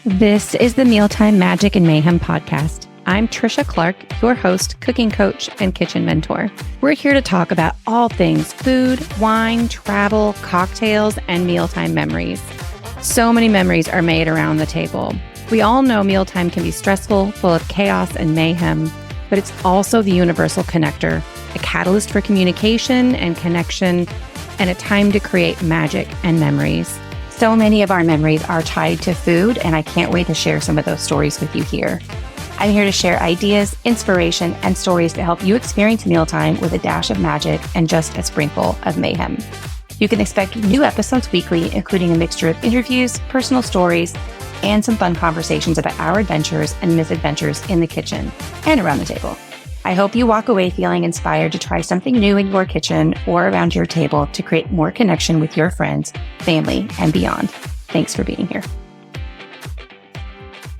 This is the Mealtime Magic and Mayhem podcast. I'm Trisha Clark, your host, cooking coach, and kitchen mentor. We're here to talk about all things food, wine, travel, cocktails, and mealtime memories. So many memories are made around the table. We all know mealtime can be stressful, full of chaos and mayhem, but it's also the universal connector, a catalyst for communication and connection, and a time to create magic and memories. So many of our memories are tied to food, and I can't wait to share some of those stories with you here. I'm here to share ideas, inspiration, and stories to help you experience mealtime with a dash of magic and just a sprinkle of mayhem. You can expect new episodes weekly, including a mixture of interviews, personal stories, and some fun conversations about our adventures and misadventures in the kitchen and around the table. I hope you walk away feeling inspired to try something new in your kitchen or around your table to create more connection with your friends, family, and beyond. Thanks for being here.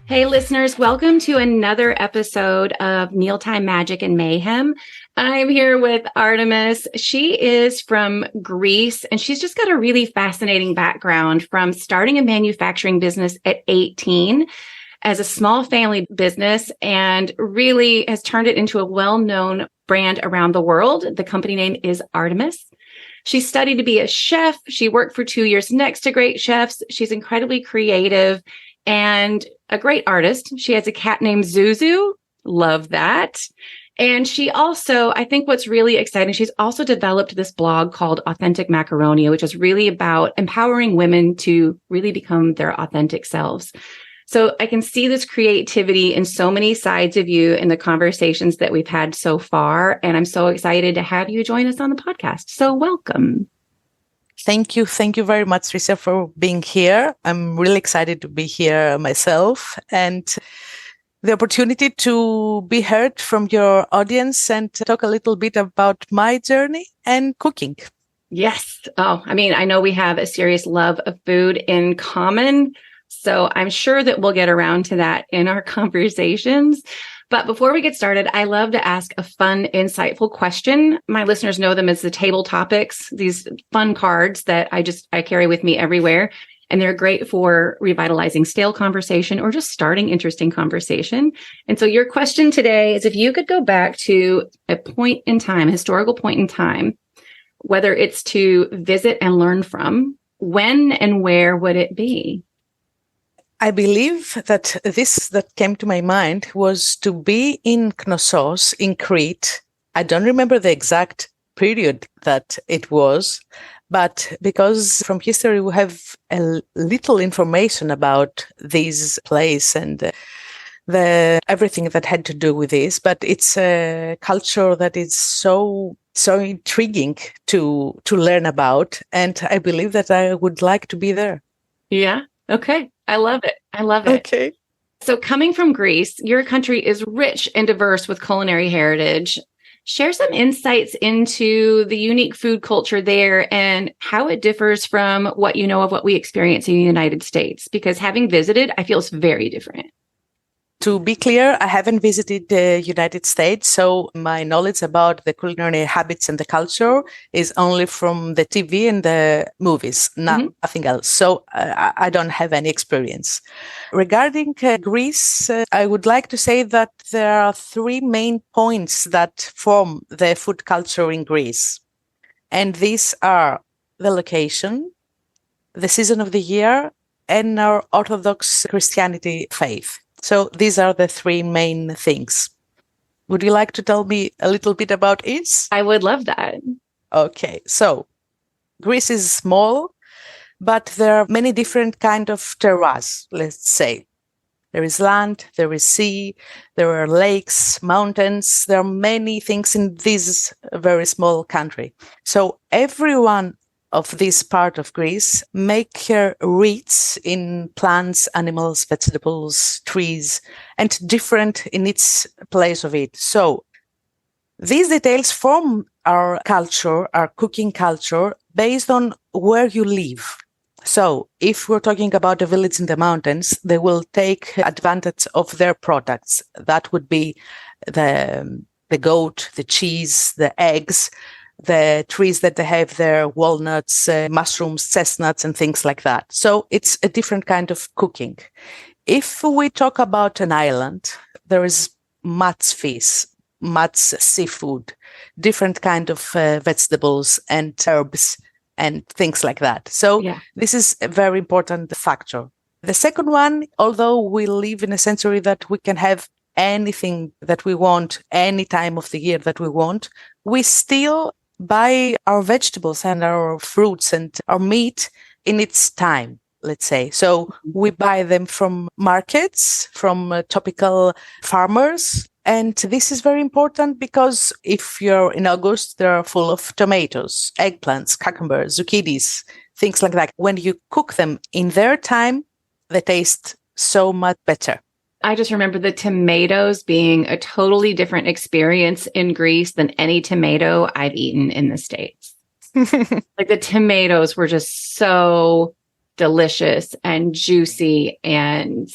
Hey, listeners, welcome to another episode of Mealtime Magic and Mayhem. I'm here with Artemis. She is from Greece, and she's just got a really fascinating background from starting a manufacturing business at 18 as a small family business and really has turned it into a well-known brand around the world. The company name is Artemis. She studied to be a chef. She worked for 2 years next to great chefs. She's incredibly creative and a great artist. She has a cat named Zuzu. Love that. And she also, I think what's really exciting, she's also developed this blog called Authentic Macaronia, which is really about empowering women to really become their authentic selves. So I can see this creativity in so many sides of you in the conversations that we've had so far. And I'm so excited to have you join us on the podcast. So welcome. Thank you. Thank you very much, Risa, for being here. I'm really excited to be here myself and the opportunity to be heard from your audience and to talk a little bit about my journey and cooking. Yes. Oh, I know we have a serious love of food in common. So I'm sure that we'll get around to that in our conversations. But before we get started, I love to ask a fun, insightful question. My listeners know them as the table topics, these fun cards that I carry with me everywhere. And they're great for revitalizing stale conversation or just starting interesting conversation. And so your question today is if you could go back to a point in time, a historical point in time, whether it's to visit and learn from, when and where would it be? I believe that this that came to my mind was to be in Knossos in Crete. I don't remember the exact period that it was, but because from history we have a little information about this place and the everything that had to do with this, but it's a culture that is so intriguing to learn about, and I believe that I would like to be there. Yeah. Okay. I love it. I love it. Okay. So coming from Greece, your country is rich and diverse with culinary heritage. Share some insights into the unique food culture there and how it differs from what you know of what we experience in the United States. Because having visited, I feel it's very different. To be clear, I haven't visited the United States, so my knowledge about the culinary habits and the culture is only from the TV and the movies, nothing else. So I don't have any experience. Regarding Greece, I would like to say that there are three main points that form the food culture in Greece. And these are the location, the season of the year, and our Orthodox Christianity faith. So these are the three main things. Would you like to tell me a little bit about each? I would love that. Okay, so Greece is small, but there are many different kind of terroirs, let's say. There is land, there is sea, there are lakes, mountains. There are many things in this very small country. So everyone of this part of Greece make her rich in plants, animals, vegetables, trees, and different in its place of it. So these details form our culture, our cooking culture, based on where you live. So if we're talking about a village in the mountains, they will take advantage of their products. That would be the goat, the cheese, the eggs, the trees that they have there, walnuts, mushrooms, chestnuts, and things like that. So it's a different kind of cooking. If we talk about an island, there is much fish, much seafood, different kind of vegetables and herbs and things like that. So this is a very important factor. The second one, although we live in a century that we can have anything that we want, any time of the year that we want, we still buy our vegetables and our fruits and our meat in its time, let's say. So we buy them from markets, from tropical farmers. And this is very important because if you're in August, they're full of tomatoes, eggplants, cucumbers, zucchinis, things like that. When you cook them in their time, they taste so much better. I just remember the tomatoes being a totally different experience in Greece than any tomato I've eaten in the States. Like the tomatoes were just so delicious and juicy. And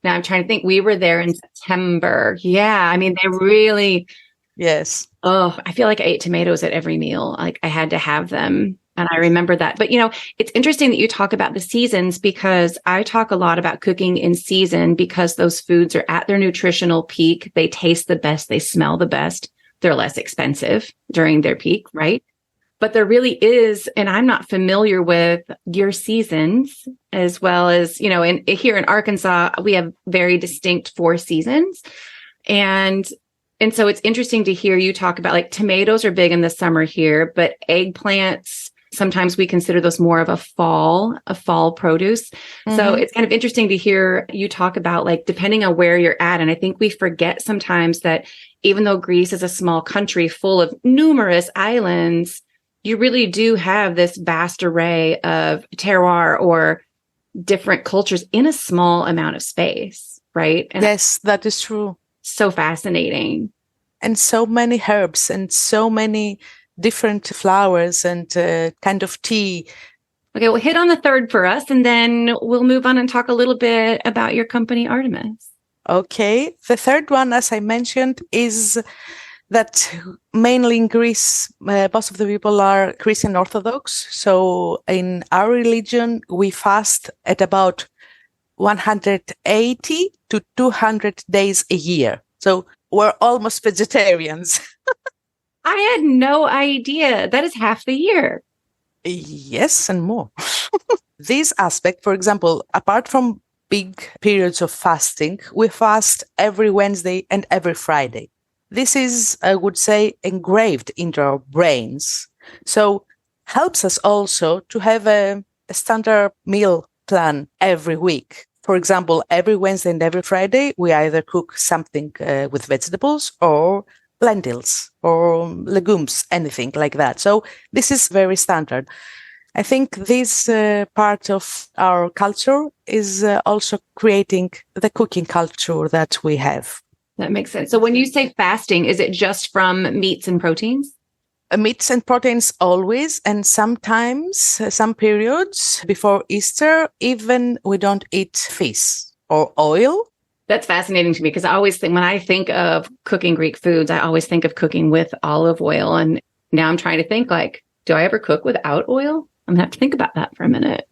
now I'm trying to think, we were there in September. Yeah. I mean, they really, yes. Oh, I feel like I ate tomatoes at every meal. Like I had to have them. And I remember that. But, you know, it's interesting that you talk about the seasons because I talk a lot about cooking in season because those foods are at their nutritional peak. They taste the best. They smell the best. They're less expensive during their peak, right? But there really is, and I'm not familiar with your seasons as well as, you know, here in Arkansas, we have very distinct 4 seasons. And so it's interesting to hear you talk about like tomatoes are big in the summer here, but eggplants, sometimes we consider those more of a fall produce. Mm-hmm. So it's kind of interesting to hear you talk about like, depending on where you're at. And I think we forget sometimes that even though Greece is a small country full of numerous islands, you really do have this vast array of terroir or different cultures in a small amount of space, right? And yes, that is true. So fascinating. And so many herbs and so many different flowers and kind of tea. Okay, well, hit on the third for us, and then we'll move on and talk a little bit about your company, Artemis. Okay. The third one, as I mentioned, is that mainly in Greece, most of the people are Christian Orthodox. So in our religion, we fast at about 180 to 200 days a year. So we're almost vegetarians. I had no idea. That is half the year. Yes, and more. This aspect, for example, apart from big periods of fasting, we fast every Wednesday and every Friday. This is, I would say, engraved into our brains. So helps us also to have a standard meal plan every week. For example, every Wednesday and every Friday, we either cook something with vegetables or lentils or legumes, anything like that. So this is very standard. I think this part of our culture is also creating the cooking culture that we have. That makes sense. So when you say fasting, is it just from meats and proteins? Meats and proteins always, and sometimes, some periods before Easter, even we don't eat fish or oil. That's fascinating to me because I always think, when I think of cooking Greek foods, I always think of cooking with olive oil. And now I'm trying to think like, do I ever cook without oil? I'm going to have to think about that for a minute.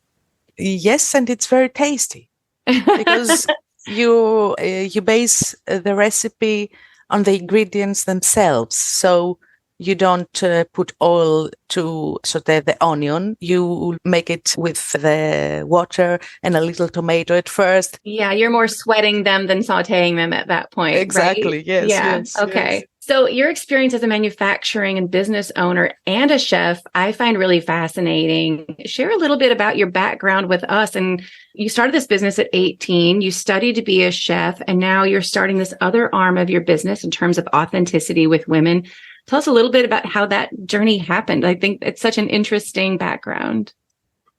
Yes, and it's very tasty because you base the recipe on the ingredients themselves. So you don't put oil to saute the onion. You make it with the water and a little tomato at first. Yeah, you're more sweating them than sauteing them at that point. Exactly, right? Yes. Yeah, yes, okay. Yes. So your experience as a manufacturing and business owner and a chef, I find really fascinating. Share a little bit about your background with us. And you started this business at 18. You studied to be a chef, and now you're starting this other arm of your business in terms of authenticity with women. Tell us a little bit about how that journey happened. I think it's such an interesting background.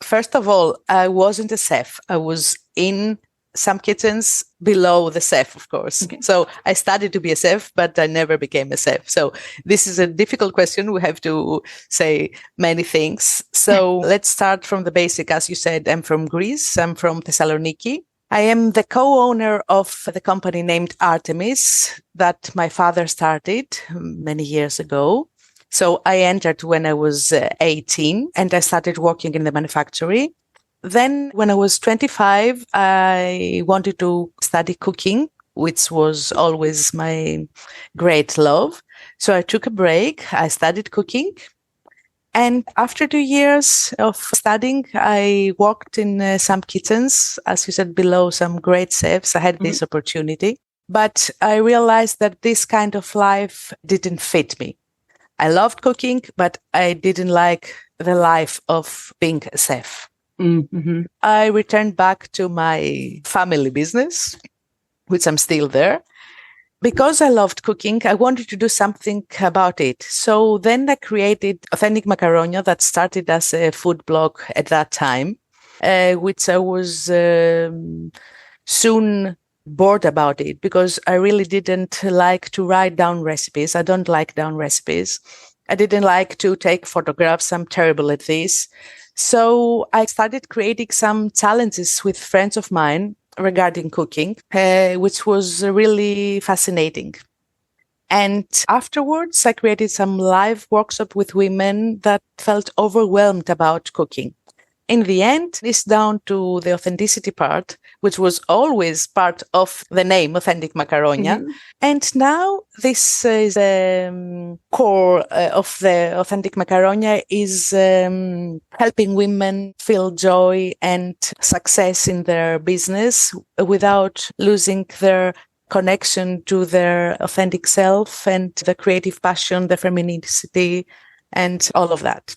First of all, I wasn't a chef. I was in some kitchens below the chef, of course. Okay. So I studied to be a chef, but I never became a chef. So this is a difficult question. We have to say many things. So let's start from the basic. As you said, I'm from Greece. I'm from Thessaloniki. I am the co-owner of the company named Artemis that my father started many years ago. So I entered when I was 18 and I started working in the manufactory. Then when I was 25, I wanted to study cooking, which was always my great love. So I took a break. I studied cooking. And after 2 years of studying, I worked in some kitchens, as you said below, some great chefs. I had this opportunity. But I realized that this kind of life didn't fit me. I loved cooking, but I didn't like the life of being a chef. Mm-hmm. I returned back to my family business, which I'm still there. Because I loved cooking, I wanted to do something about it. So then I created Authentic Macaronia, that started as a food blog at that time, which I was soon bored about it because I really didn't like to write down recipes. I don't like down recipes. I didn't like to take photographs. I'm terrible at this. So I started creating some challenges with friends of mine regarding cooking, which was really fascinating. And afterwards, I created some live workshop with women that felt overwhelmed about cooking. In the end, it's down to the authenticity part, which was always part of the name Authentic Macaronia. Mm-hmm. And now this is core of the Authentic Macaronia is helping women feel joy and success in their business without losing their connection to their authentic self and the creative passion, the femininity, and all of that.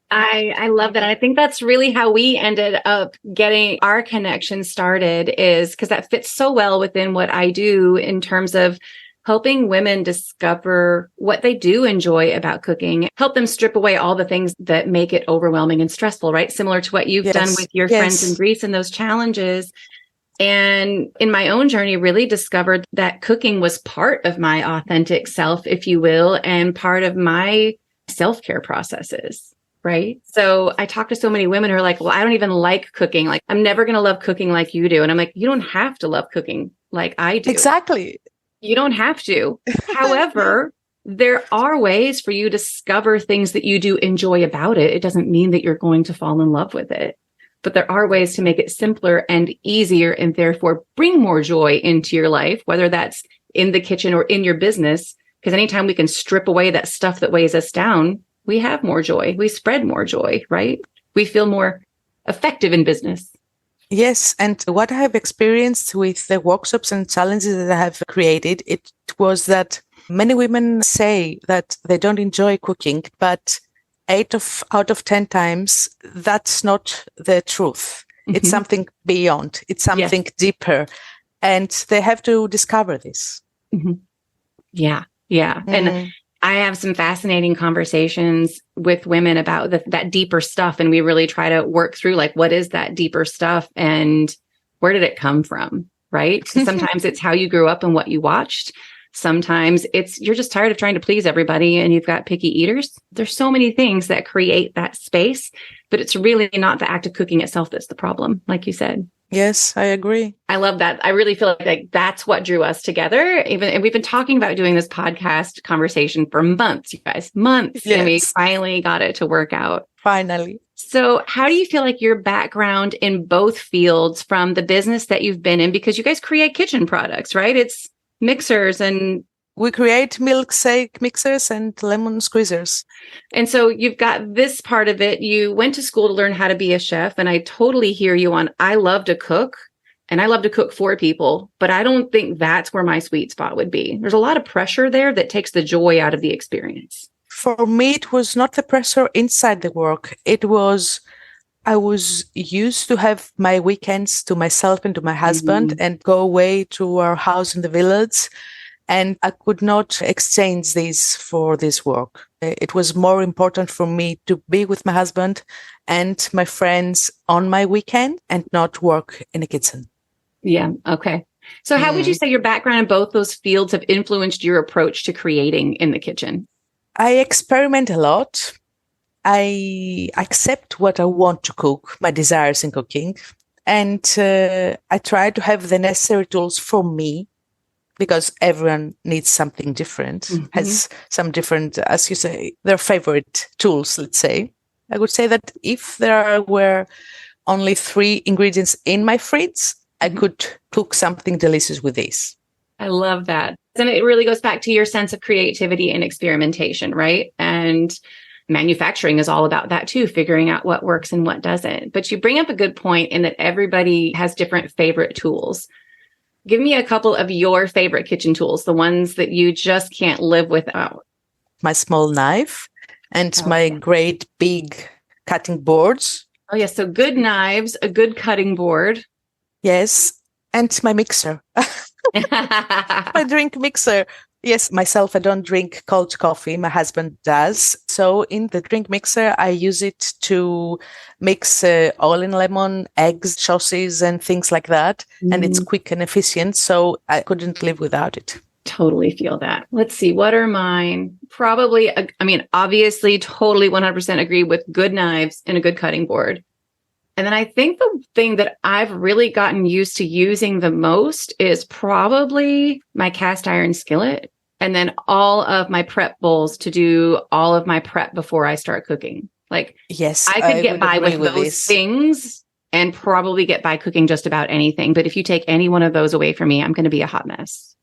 I love that. I think that's really how we ended up getting our connection started, is because that fits so well within what I do in terms of helping women discover what they do enjoy about cooking, help them strip away all the things that make it overwhelming and stressful, right? Similar to what you've done with your friends in Greece and those challenges. And in my own journey, really discovered that cooking was part of my authentic self, if you will, and part of my self-care processes. Right. So I talk to so many women who are like, well, I don't even like cooking. Like, I'm never going to love cooking like you do. And I'm like, you don't have to love cooking like I do. Exactly. You don't have to. However, there are ways for you to discover things that you do enjoy about it. It doesn't mean that you're going to fall in love with it, but there are ways to make it simpler and easier and therefore bring more joy into your life, whether that's in the kitchen or in your business. Because anytime we can strip away that stuff that weighs us down, we have more joy. We spread more joy, right? We feel more effective in business. Yes. And what I have experienced with the workshops and challenges that I have created, it was that many women say that they don't enjoy cooking, but out of 10 times, that's not the truth. Mm-hmm. It's something beyond. It's something deeper. And they have to discover this. Mm-hmm. Yeah. Yeah. Mm-hmm. And I have some fascinating conversations with women about that deeper stuff. And we really try to work through, like, what is that deeper stuff and where did it come from? Right. Sometimes it's how you grew up and what you watched. Sometimes it's you're just tired of trying to please everybody and you've got picky eaters. There's so many things that create that space, but it's really not the act of cooking itself that's the problem, like you said. Yes, I agree. I love that. I really feel like that's what drew us together. And we've been talking about doing this podcast conversation for months, you guys, months. Yes. And we finally got it to work out. Finally. So how do you feel like your background in both fields from the business that you've been in, because you guys create kitchen products, right? It's mixers and we create milkshake mixers and lemon squeezers. And so you've got this part of it. You went to school to learn how to be a chef. And I totally hear you on, I love to cook and I love to cook for people, but I don't think that's where my sweet spot would be. There's a lot of pressure there that takes the joy out of the experience. For me, it was not the pressure inside the work. It was, I was used to have my weekends to myself and to my husband and go away to our house in the village. And I could not exchange this for this work. It was more important for me to be with my husband and my friends on my weekend and not work in a kitchen. Yeah. Okay. So how would you say your background in both those fields have influenced your approach to creating in the kitchen? I experiment a lot. I accept what I want to cook, my desires in cooking. And I try to have the necessary tools for me, because everyone needs something different, has some different, as you say, their favorite tools, let's say. I would say that if there were only 3 ingredients in my fridge, I could cook something delicious with this. I love that. And it really goes back to your sense of creativity and experimentation, right? And manufacturing is all about that too, figuring out what works and what doesn't. But you bring up a good point in that everybody has different favorite tools. Give me a couple of your favorite kitchen tools, the ones that you just can't live without. My small knife and my great big cutting boards. Oh, yes. So good knives, a good cutting board. Yes. And my mixer. My drink mixer. Yes, myself, I don't drink cold coffee. My husband does. So in the drink mixer, I use it to mix oil and lemon, eggs, sauces, and things like that. And it's quick and efficient. So I couldn't live without it. Totally feel that. Let's see. What are mine? Probably, obviously, totally 100% agree with good knives and a good cutting board. And then I think the thing that I've really gotten used to using the most is probably my cast iron skillet. And then all of my prep bowls to do all of my prep before I start cooking. Like, yes, I could get by with those things and probably get by cooking just about anything. But if you take any one of those away from me, I'm going to be a hot mess.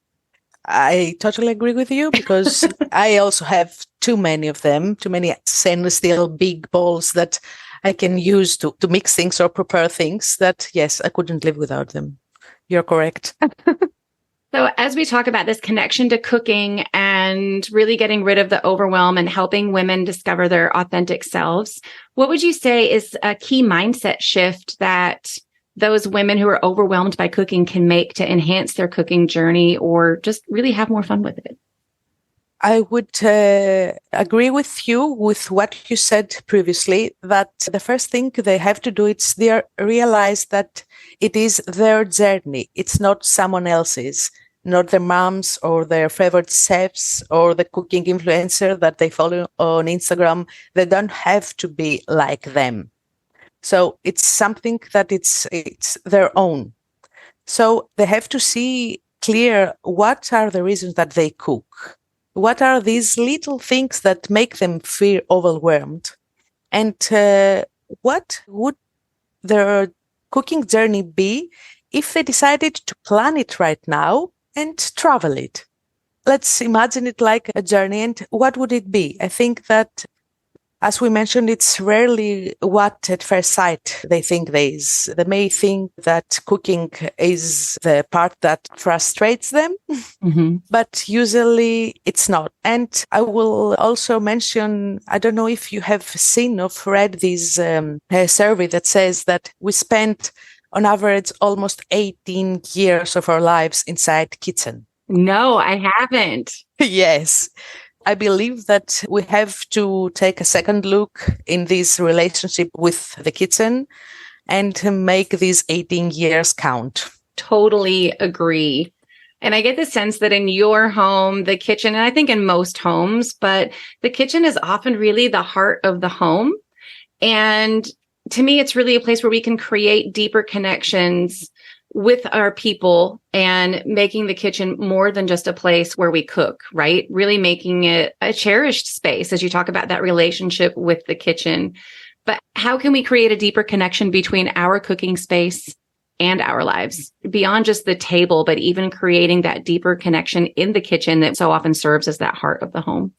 I totally agree with you because I also have too many of them, too many stainless steel big bowls that I can use to mix things or prepare things that, yes, I couldn't live without them. You're correct. So as we talk about this connection to cooking and really getting rid of the overwhelm and helping women discover their authentic selves, what would you say is a key mindset shift that those women who are overwhelmed by cooking can make to enhance their cooking journey or just really have more fun with it? I would agree with you with what you said previously, that the first thing they have to do is they realize that it is their journey. It's not someone else's, not their moms or their favorite chefs or the cooking influencer that they follow on Instagram. They don't have to be like them. So it's something that it's their own. So they have to see clear what are the reasons that they cook. What are these little things that make them feel overwhelmed? And what would their cooking journey be if they decided to plan it right now and travel it? Let's imagine it like a journey. And what would it be? I think that, as we mentioned, it's rarely what at first sight they think there is. They may think that cooking is the part that frustrates them, but usually it's not. And I will also mention, I don't know if you have seen or read this survey that says that we spent on average almost 18 years of our lives inside kitchen. No, I haven't. Yes. I believe that we have to take a second look in this relationship with the kitchen and to make these 18 years count. Totally agree. And I get the sense that in your home, the kitchen, and I think in most homes, but the kitchen is often really the heart of the home. And to me, it's really a place where we can create deeper connections with our people and making the kitchen more than just a place where we cook, right? Really making it a cherished space as you talk about that relationship with the kitchen. But how can we create a deeper connection between our cooking space and our lives beyond just the table, but even creating that deeper connection in the kitchen that so often serves as that heart of the home?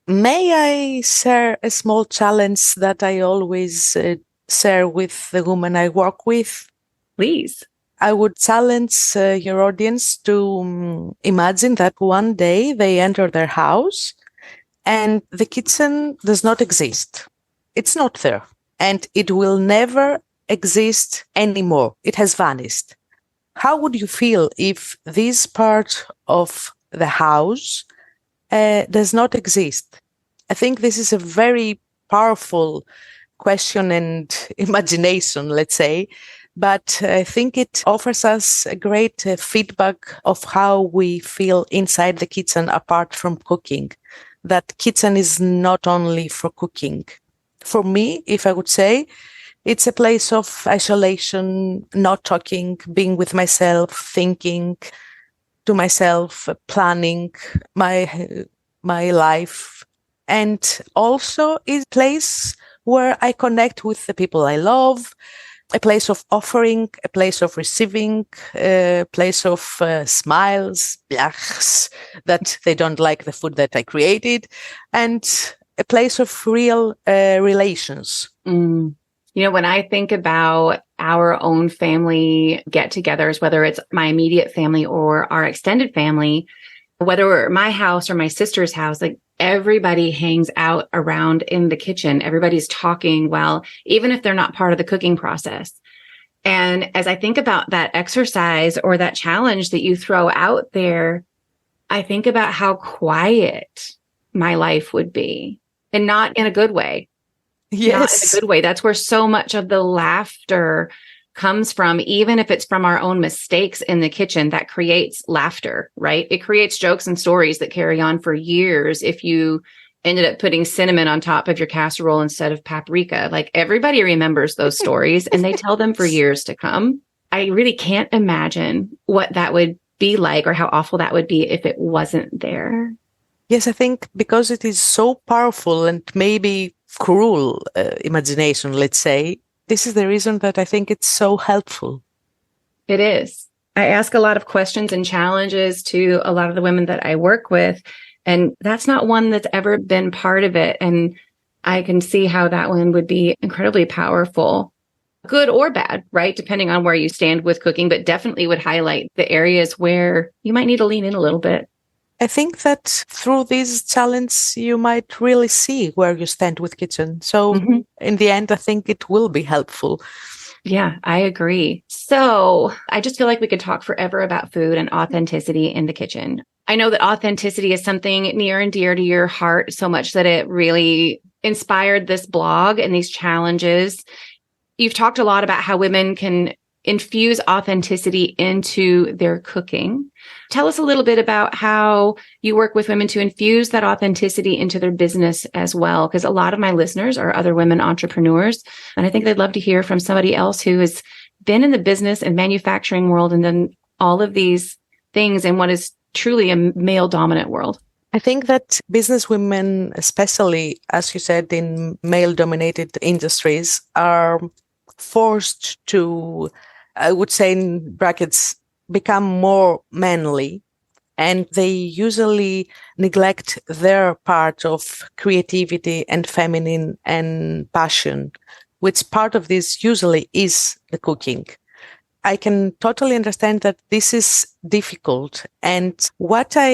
May I share a small challenge that I always share with the women I work with? Please. I would challenge your audience to imagine that one day they enter their house and the kitchen does not exist. It's not there and it will never exist anymore. It has vanished. How would you feel if this part of the house does not exist? I think this is a very powerful question and imagination, let's say. But I think it offers us a great feedback of how we feel inside the kitchen apart from cooking. That kitchen is not only for cooking. For me, if I would say, it's a place of isolation, not talking, being with myself, thinking to myself, planning my life. And also is a place where I connect with the people I love, a place of offering, a place of receiving, a place of smiles, blachs, that they don't like the food that I created, and a place of real relations. When I think about our own family get-togethers, whether it's my immediate family or our extended family, whether we're at my house or my sister's house, like everybody hangs out around in the kitchen. Everybody's talking well, even if they're not part of the cooking process. And as I think about that exercise or that challenge that you throw out there, I think about how quiet my life would be, and not in a good way. Yes. Not in a good way. That's where so much of the laughter comes from, even if it's from our own mistakes in the kitchen. That creates laughter, right? It creates jokes and stories that carry on for years. If you ended up putting cinnamon on top of your casserole instead of paprika, like everybody remembers those stories and they tell them for years to come. I really can't imagine what that would be like or how awful that would be if it wasn't there. Yes, I think because it is so powerful and maybe cruel imagination, let's say, this is the reason that I think it's so helpful. It is. I ask a lot of questions and challenges to a lot of the women that I work with, and that's not one that's ever been part of it. And I can see how that one would be incredibly powerful, good or bad, right? Depending on where you stand with cooking, but definitely would highlight the areas where you might need to lean in a little bit. I think that through these challenges, you might really see where you stand with kitchen. So in the end, I think it will be helpful. Yeah, I agree. So I just feel like we could talk forever about food and authenticity in the kitchen. I know that authenticity is something near and dear to your heart, so much that it really inspired this blog and these challenges. You've talked a lot about how women can infuse authenticity into their cooking. Tell us a little bit about how you work with women to infuse that authenticity into their business as well, because a lot of my listeners are other women entrepreneurs, and I think they'd love to hear from somebody else who has been in the business and manufacturing world and done all of these things in what is truly a male-dominant world. I think that business women, especially, as you said, in male-dominated industries, are forced to, I would say in brackets, become more manly, and they usually neglect their part of creativity and feminine and passion, which part of this usually is the cooking. I can totally understand that this is difficult. And what I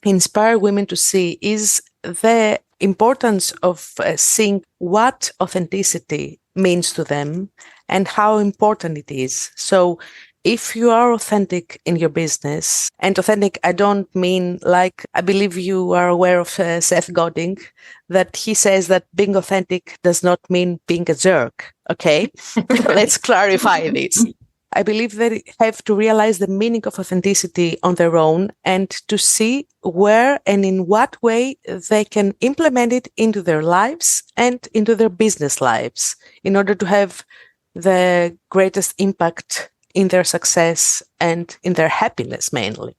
inspire women to see is the importance of seeing what authenticity means to them and how important it is. So if you are authentic in your business, and authentic, I don't mean like, I believe you are aware of Seth Godin, that he says that being authentic does not mean being a jerk. Okay, let's clarify this. I believe they have to realize the meaning of authenticity on their own and to see where and in what way they can implement it into their lives and into their business lives in order to have the greatest impact in their success and in their happiness mainly.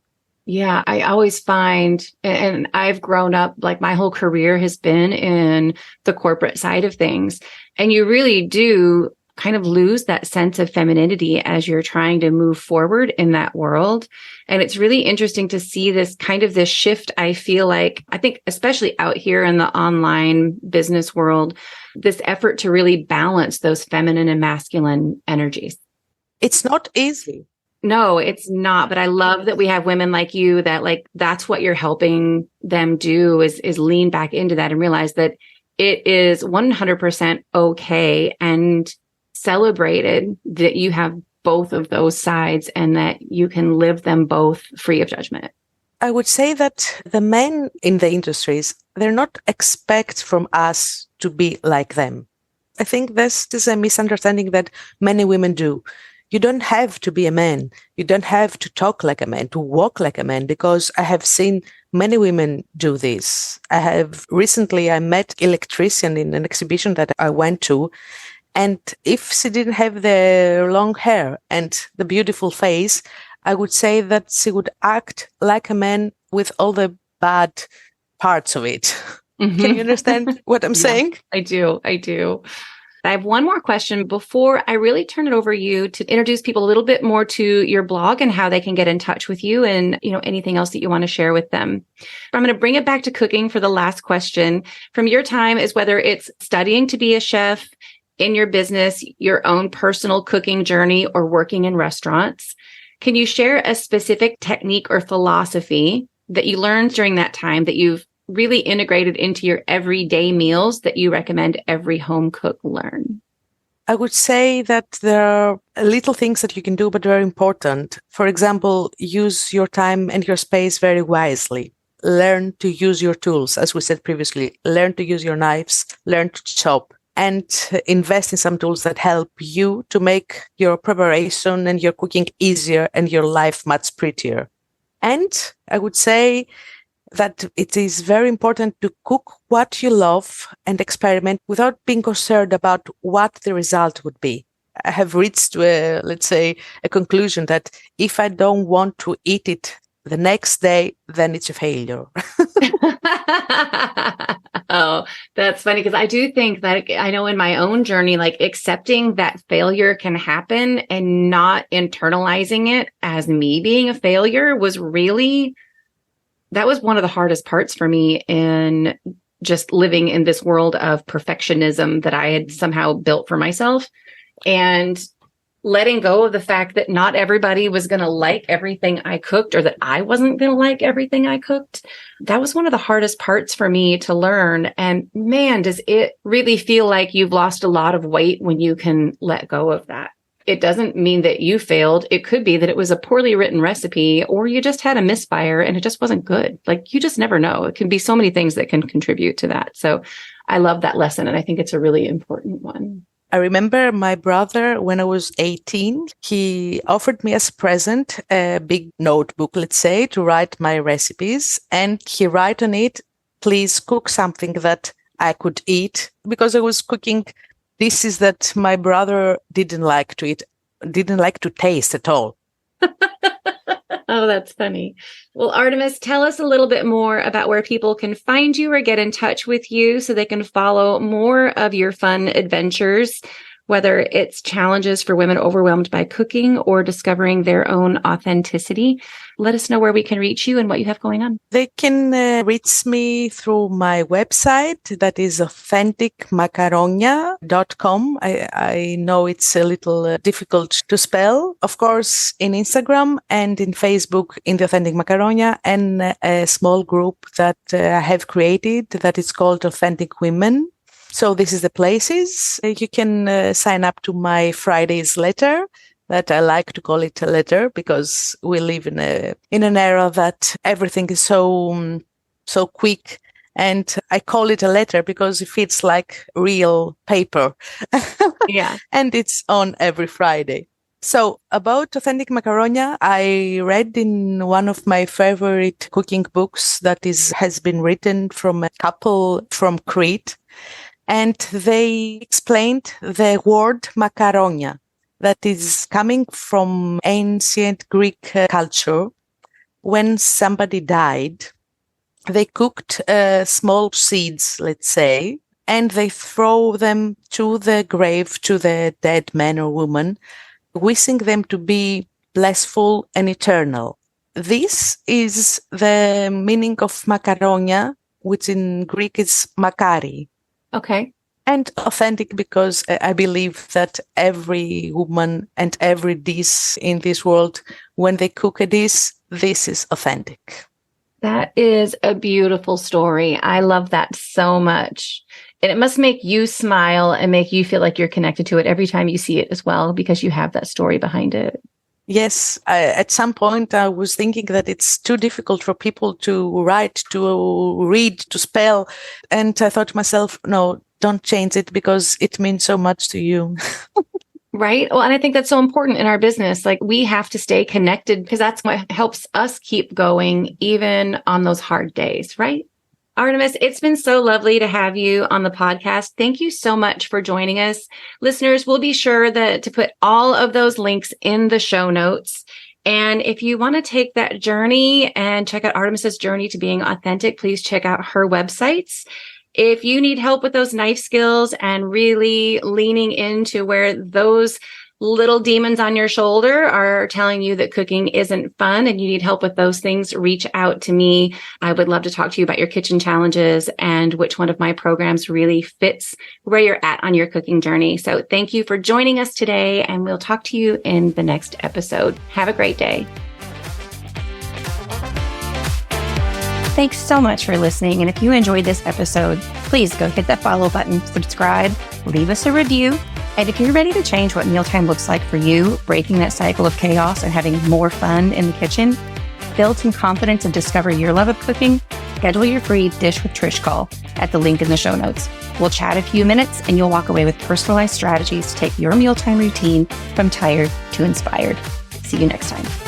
Yeah, I always find, and I've grown up, like my whole career has been in the corporate side of things. And you really do kind of lose that sense of femininity as you're trying to move forward in that world. And it's really interesting to see this kind of this shift. I feel like, I think, especially out here in the online business world, this effort to really balance those feminine and masculine energies. It's not easy. No, it's not. But I love that we have women like you that like, that's what you're helping them do is lean back into that and realize that it is 100% okay and celebrated that you have both of those sides and that you can live them both free of judgment. I would say that the men in the industries, they're not expect from us to be like them. I think this is a misunderstanding that many women do. You don't have to be a man. You don't have to talk like a man, to walk like a man, because I have seen many women do this. I met an electrician in an exhibition that I went to. And if she didn't have the long hair and the beautiful face, I would say that she would act like a man with all the bad parts of it. Mm-hmm. Can you understand what I'm saying? I do. I have one more question before I really turn it over to you to introduce people a little bit more to your blog and how they can get in touch with you and, anything else that you want to share with them. I'm going to bring it back to cooking for the last question. From your time, is whether it's studying to be a chef, in your business, your own personal cooking journey, or working in restaurants, can you share a specific technique or philosophy that you learned during that time that you've really integrated into your everyday meals that you recommend every home cook learn? I would say that there are little things that you can do, but very important. For example, use your time and your space very wisely. Learn to use your tools, as we said previously. Learn to use your knives, learn to chop, and invest in some tools that help you to make your preparation and your cooking easier and your life much prettier. And I would say that it is very important to cook what you love and experiment without being concerned about what the result would be. I have reached, let's say, a conclusion that if I don't want to eat it the next day, then it's a failure. Oh, that's funny, because I do think that I know in my own journey, like accepting that failure can happen and not internalizing it as me being a failure that was one of the hardest parts for me in just living in this world of perfectionism that I had somehow built for myself, and letting go of the fact that not everybody was going to like everything I cooked, or that I wasn't going to like everything I cooked. That was one of the hardest parts for me to learn. And man, does it really feel like you've lost a lot of weight when you can let go of that. It doesn't mean that you failed. It could be that it was a poorly written recipe, or you just had a misfire and it just wasn't good. Like, you just never know. It can be so many things that can contribute to that. So I love that lesson, and I think it's a really important one. I remember my brother, when I was 18, he offered me as a present a big notebook, let's say, to write my recipes. And he wrote on it, please cook something that I could eat, because I was cooking dishes that my brother didn't like to eat, didn't like to taste at all. Oh, that's funny. Well, Artemis, tell us a little bit more about where people can find you or get in touch with you so they can follow more of your fun adventures, whether it's challenges for women overwhelmed by cooking or discovering their own authenticity. Let us know where we can reach you and what you have going on. They can reach me through my website, that is authenticmacaronia.com. I know it's a little difficult to spell. Of course, in Instagram and in Facebook, in the Authentic Macaronia, and a small group that I have created that is called Authentic Women. So this is the places. You can sign up to my Friday's letter, that I like to call it a letter, because we live in an era that everything is so quick. And I call it a letter because it feels like real paper. Yeah. And it's on every Friday. So about Authentic Macaronia, I read in one of my favorite cooking books that has been written from a couple from Crete. And they explained the word Macaronia, that is coming from ancient Greek culture. When somebody died, they cooked small seeds, let's say, and they throw them to the grave, to the dead man or woman, wishing them to be blissful and eternal. This is the meaning of Macaronia, which in Greek is Makari. Okay. And authentic, because I believe that every woman and every dish in this world, when they cook a dish, this is authentic. That is a beautiful story. I love that so much. And it must make you smile and make you feel like you're connected to it every time you see it as well, because you have that story behind it. Yes, at some point I was thinking that it's too difficult for people to write, to read, to spell. And I thought to myself, no, don't change it, because it means so much to you. Right. Well, and I think that's so important in our business. Like, we have to stay connected, because that's what helps us keep going even on those hard days, right? Artemis, it's been so lovely to have you on the podcast. Thank you so much for joining us. Listeners, we'll be sure to put all of those links in the show notes. And if you want to take that journey and check out Artemis's journey to being authentic, please check out her websites. If you need help with those knife skills and really leaning into where those little demons on your shoulder are telling you that cooking isn't fun and you need help with those things, reach out to me. I would love to talk to you about your kitchen challenges and which one of my programs really fits where you're at on your cooking journey. So thank you for joining us today, and we'll talk to you in the next episode. Have a great day. Thanks so much for listening. And if you enjoyed this episode, please go hit that follow button, subscribe, leave us a review. And if you're ready to change what mealtime looks like for you, breaking that cycle of chaos and having more fun in the kitchen, build some confidence and discover your love of cooking, schedule your free Dish with Trish call at the link in the show notes. We'll chat a few minutes and you'll walk away with personalized strategies to take your mealtime routine from tired to inspired. See you next time.